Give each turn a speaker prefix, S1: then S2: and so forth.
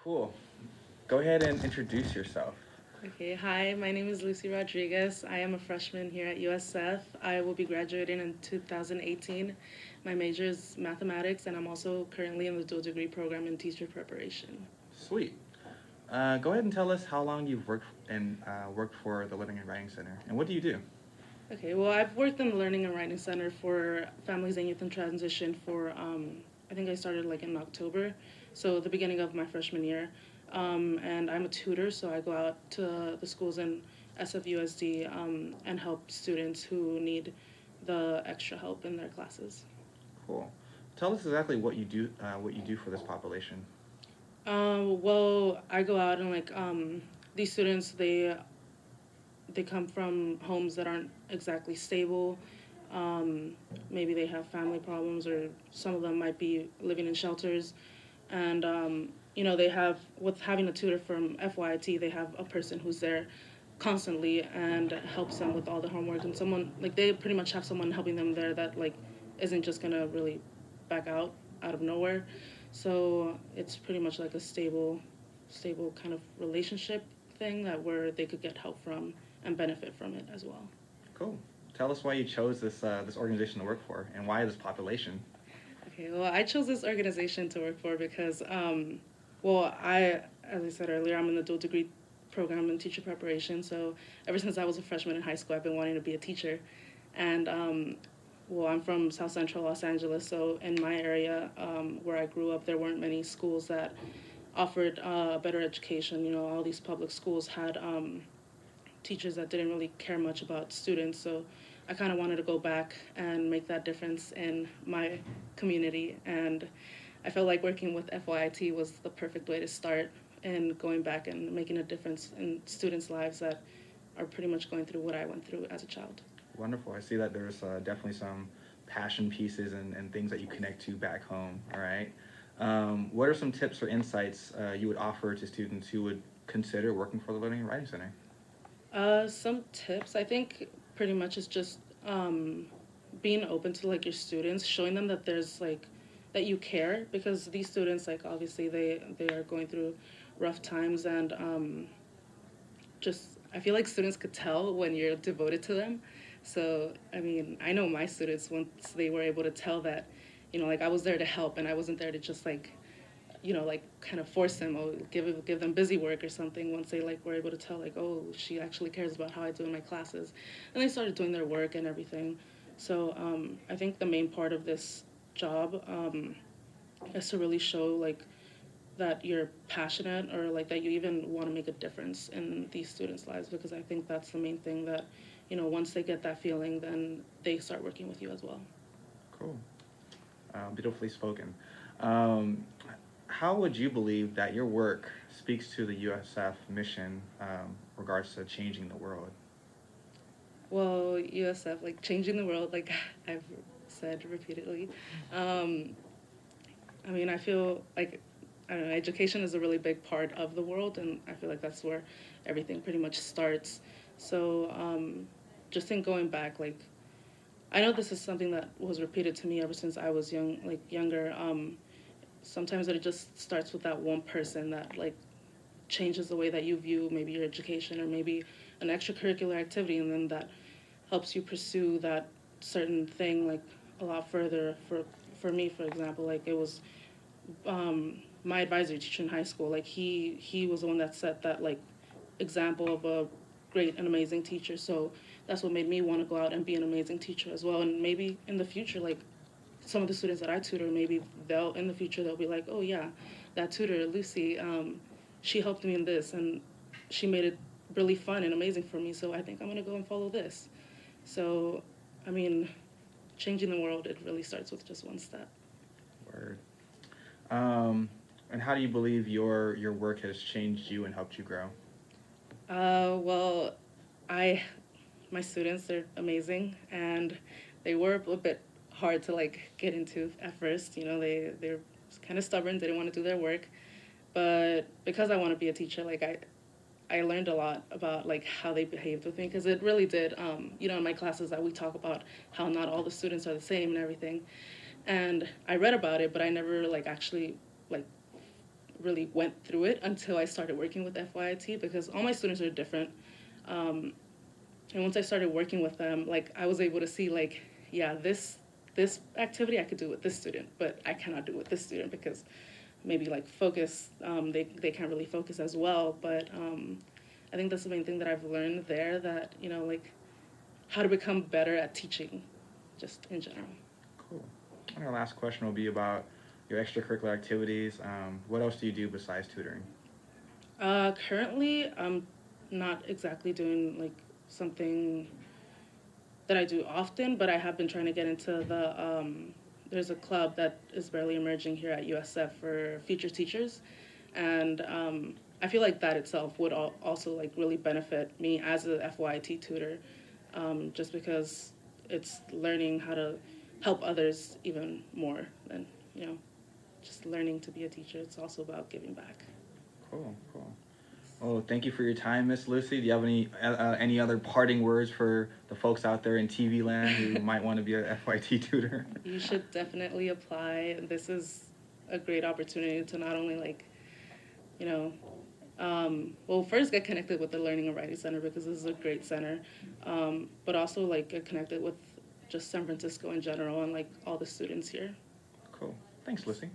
S1: Cool. Go ahead and introduce yourself.
S2: Okay, hi, my name is Lucy Rodriguez. I am a freshman here at USF. I will be graduating in 2018. My major is mathematics, and I'm also currently in the dual degree program in teacher preparation.
S1: Sweet. Go ahead and tell us how long you've worked for the Living and Writing Center, and what do you do?
S2: Okay, well, I've worked in the Learning and Writing Center for Families and Youth in Transition for, I think I started like in October, so the beginning of my freshman year. And I'm a tutor, so I go out to the schools in SFUSD and help students who need the extra help in their classes.
S1: Cool. Tell us exactly what you do. What you do for this population.
S2: Well, I go out and these students, they come from homes that aren't exactly stable. Maybe they have family problems, or some of them might be living in shelters. And, they have, with having a tutor from FYIT, they have a person who's there constantly and helps them with all the homework. And someone, like, they pretty much have someone helping them there that, like, isn't just gonna really back out of nowhere. So it's pretty much like a stable kind of relationship thing that where they could get help from and benefit from it as well.
S1: Cool. Tell us why you chose this organization to work for, and why this population.
S2: Okay, well, I chose this organization to work for because, as I said earlier, I'm in the dual degree program in teacher preparation. So ever since I was a freshman in high school, I've been wanting to be a teacher. And, I'm from South Central Los Angeles, so in my area where I grew up, there weren't many schools that offered better education. All these public schools had teachers that didn't really care much about students. So I kind of wanted to go back and make that difference in my community. And I felt like working with FYIT was the perfect way to start and going back and making a difference in students' lives that are pretty much going through what I went through as a child.
S1: Wonderful. I see that there's definitely some passion pieces and things that you connect to back home. All right. What are some tips or insights you would offer to students who would consider working for the Learning and Writing Center?
S2: Some tips, I think pretty much is just being open to like your students, showing them that there's like that you care, because these students, like, obviously they are going through rough times. And just I feel like students could tell when you're devoted to them. So I mean, I know my students, once they were able to tell that, like, I was there to help and I wasn't there to just like, like, kind of force them or give them busy work or something. Once they like were able to tell, like, oh, she actually cares about how I do in my classes, and they started doing their work and everything. So I think the main part of this job is to really show like that you're passionate, or like that you even want to make a difference in these students' lives, because I think that's the main thing that, once they get that feeling, then they start working with you as well.
S1: Cool. Beautifully spoken. Um, how would you believe that your work speaks to the USF mission regards to changing the world?
S2: Well, USF, like, changing the world, like I've said repeatedly. Um, I mean, I feel like, I don't know, education is a really big part of the world, and I feel like that's where everything pretty much starts. So just in going back, like, I know this is something that was repeated to me ever since I was younger. Sometimes it just starts with that one person that like changes the way that you view maybe your education or maybe an extracurricular activity, and then that helps you pursue that certain thing like a lot further. For me, for example, like, it was my advisory teacher in high school. Like, he was the one that set that like example of a great and amazing teacher. So that's what made me want to go out and be an amazing teacher as well. And maybe in the future, like, some of the students that I tutor, maybe they'll in the future they'll be like, oh yeah, that tutor Lucy, she helped me in this, and she made it really fun and amazing for me. So I think I'm gonna go and follow this. So, I mean, changing the world, it really starts with just one step.
S1: Word. Um, and how do you believe your work has changed you and helped you grow?
S2: Well, I my students, they're amazing, and they were a bit hard to like get into at first. They're kind of stubborn. They didn't want to do their work, but because I want to be a teacher, like, I learned a lot about like how they behaved with me, because it really did. In my classes that we talk about how not all the students are the same and everything, and I read about it, but I never like actually like really went through it until I started working with FYIT, because all my students are different. And once I started working with them, like I was able to see like, yeah, this activity I could do with this student, but I cannot do with this student because maybe like focus, they can't really focus as well. But I think that's the main thing that I've learned there, that, you know, like how to become better at teaching just in general.
S1: Cool. And our last question will be about your extracurricular activities. What else do you do besides tutoring?
S2: Currently, I'm not exactly doing like something that I do often, but I have been trying to get into there's a club that is barely emerging here at USF for future teachers. And I feel like that itself would also like really benefit me as a FYT tutor, just because it's learning how to help others even more than, you know, just learning to be a teacher. It's also about giving back.
S1: Cool, cool. Well, thank you for your time, Miss Lucy. Do you have any other parting words for the folks out there in TV land who might want to be a FYT tutor?
S2: You should definitely apply. This is a great opportunity to not only like, you know, well, first get connected with the Learning and Writing Center, because this is a great center, but also like get connected with just San Francisco in general and like all the students here.
S1: Cool. Thanks, Lucy.